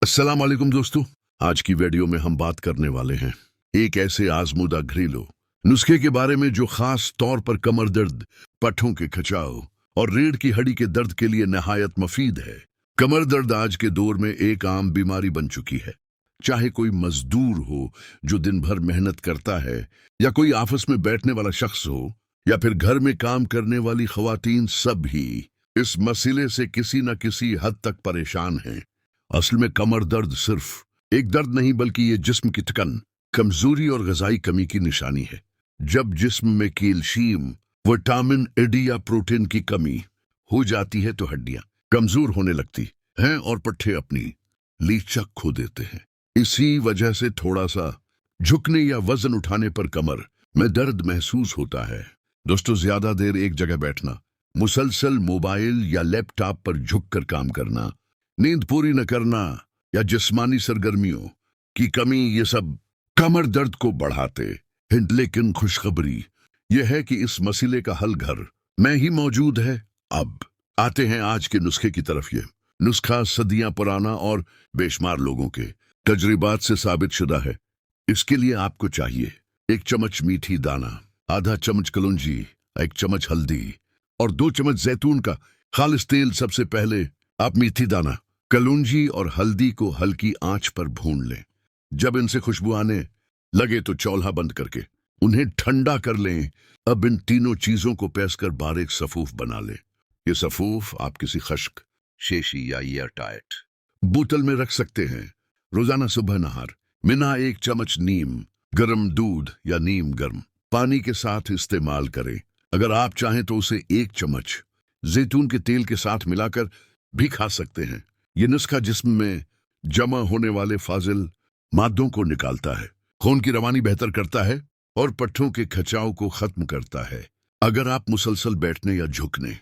अस्सलाम वालेकुम दोस्तों। आज की वीडियो में हम बात करने वाले हैं एक ऐसे आजमूदा घरेलू नुस्खे के बारे में जो खास तौर पर कमर दर्द, पट्ठों के खिंचाव और रीढ़ की हड्डी के दर्द के लिए नहायत मुफीद है। कमर दर्द आज के दौर में एक आम बीमारी बन चुकी है। चाहे कोई मजदूर हो जो दिन भर मेहनत करता है, या कोई ऑफिस में बैठने वाला शख्स हो, या फिर घर में काम करने वाली खवातीन, सब ही इस मसले से किसी न किसी हद तक परेशान हैं। असल में कमर दर्द सिर्फ एक दर्द नहीं, बल्कि ये जिस्म की थकन, कमजोरी और गजाई कमी की निशानी है। जब जिस्म में कैल्शियम, विटामिन डी या प्रोटीन की कमी हो जाती है तो हड्डियां कमजोर होने लगती हैं और पट्ठे अपनी लीचक खो देते हैं। इसी वजह से थोड़ा सा झुकने या वजन उठाने पर कमर में दर्द महसूस होता है। दोस्तों, ज्यादा देर एक जगह बैठना, मुसलसल मोबाइल या लैपटॉप पर झुककर काम करना, नींद पूरी न करना या जिस्मानी सरगर्मियों की कमी, ये सब कमर दर्द को बढ़ाते हैं। लेकिन खुशखबरी यह है कि इस मसले का हल घर में ही मौजूद है। अब आते हैं आज के नुस्खे की तरफ। ये नुस्खा सदियां पुराना और बेशुमार लोगों के तजर्बात से साबित शुदा है। इसके लिए आपको चाहिए 1 चम्मच मीठी दाना, आधा चम्मच कलौंजी, 1 चम्मच हल्दी और 2 चम्मच जैतून का खालिस तेल। सबसे पहले आप मीठी दाना, कलौंजी और हल्दी को हल्की आंच पर भून लें। जब इनसे खुशबू आने लगे तो चौल्हा बंद करके उन्हें ठंडा कर लें। अब इन तीनों चीजों को पीसकर बारीक सफूफ बना लें। ये सफूफ आप किसी खश्क, शीशी या एयर टाइट बोतल में रख सकते हैं। रोजाना सुबह नहार मिना 1 चम्मच नीम गर्म दूध या नीम गर्म पानी के साथ इस्तेमाल करें। अगर आप चाहें तो उसे 1 चम्मच जैतून के तेल के साथ मिलाकर भी खा सकते हैं। ये नुस्खा जिस्म में जमा होने वाले फाजिल मादों को निकालता है, खून की रवानी बेहतर करता है और पट्ठों के खिंचाव को खत्म करता है। अगर आप मुसलसल बैठने या झुकने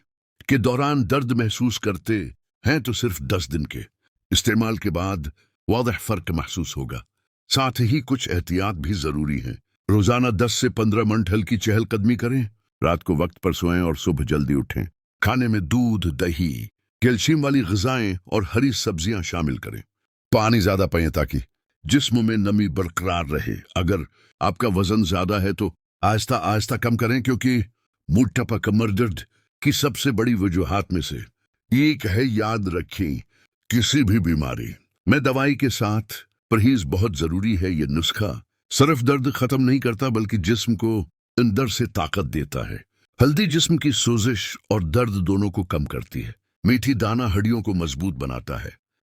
के दौरान दर्द महसूस करते हैं तो सिर्फ 10 दिन के इस्तेमाल के बाद वाज़ह फर्क महसूस होगा। साथ ही कुछ एहतियात भी जरूरी हैं। रोजाना 10 से 15 मिनट हल्की चहलकदमी करें। रात को वक्त पर सोएं और सुबह जल्दी उठें। खाने में दूध, दही, कैल्शियम वाली ग़िज़ाएं और हरी सब्जियां शामिल करें। पानी ज्यादा पिएं ताकि जिस्म में नमी बरकरार रहे। अगर आपका वजन ज्यादा है तो आहिस्ता आहिस्ता कम करें, क्योंकि मोटापा कमर दर्द की सबसे बड़ी वजूहात में से एक है। याद रखें, किसी भी बीमारी में दवाई के साथ परहेज बहुत जरूरी है। ये नुस्खा सिर्फ दर्द खत्म नहीं करता, बल्कि जिस्म को अंदर से ताकत देता है। हल्दी जिस्म की सोजिश और दर्द दोनों को कम करती है। मीठी दाना हड्डियों को मजबूत बनाता है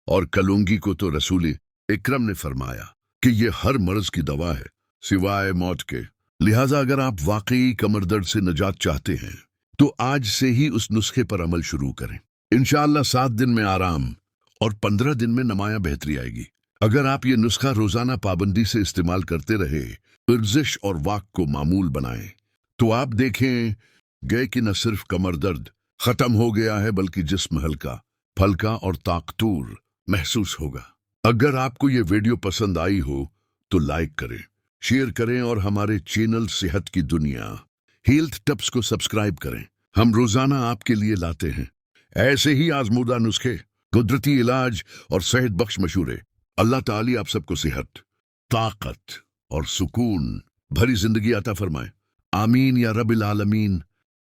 और कलौंगी को तो रसूल इकरम ने फरमाया कि ये हर मर्ज की दवा है सिवाय मौत के। लिहाजा अगर आप वाकई कमर दर्द से निजात चाहते हैं तो आज से ही उस नुस्खे पर अमल शुरू करें। इंशाअल्लाह 7 दिन में आराम और 15 दिन में नुमाया बेहतरी आएगी। अगर आप ये नुस्खा रोजाना पाबंदी से इस्तेमाल करते रहे, वर्जिश और वाक को मामूल बनाएं, तो आप देखें गए कि न सिर्फ कमर दर्द खत्म हो गया है, बल्कि जिस्म हल्का, फल्का और ताकतूर महसूस होगा। अगर आपको ये वीडियो पसंद आई हो तो लाइक करें, शेयर करें और हमारे चैनल सेहत की दुनिया हेल्थ टिप्स को सब्सक्राइब करें। हम रोजाना आपके लिए लाते हैं ऐसे ही आजमूदा नुस्खे, कुदरती इलाज और सेहत बख्श मशूरे। अल्लाह ताली आप सबको सेहत, ताकत और सुकून भरी जिंदगी अता फरमाए। आमीन या रब्बिल आलमीन।